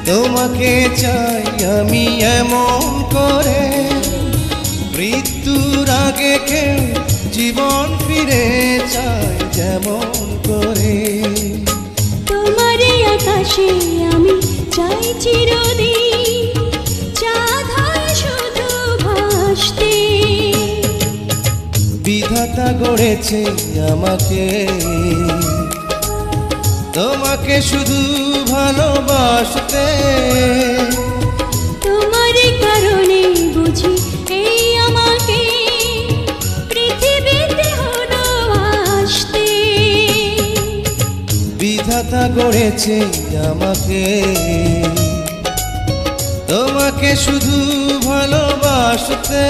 তোমাকে চাই আমি এমন করে, মৃত্যুর আগে কেউ জীবন ফিরে চাই যেমন করে। তোমার আকাশে আমি চাই চিরদিন চাঁদ হয়ে শুধু ভাসতে। বিধাতা গড়েছে আমাকে, তোমাকে শুধু ভালোবাসতে। তোমার কারণে বুঝি এই আমাকে পৃথিবীতে হলো আসতে। বিধাতা গড়েছে আমাকে, তোমাকে শুধু ভালোবাসতে।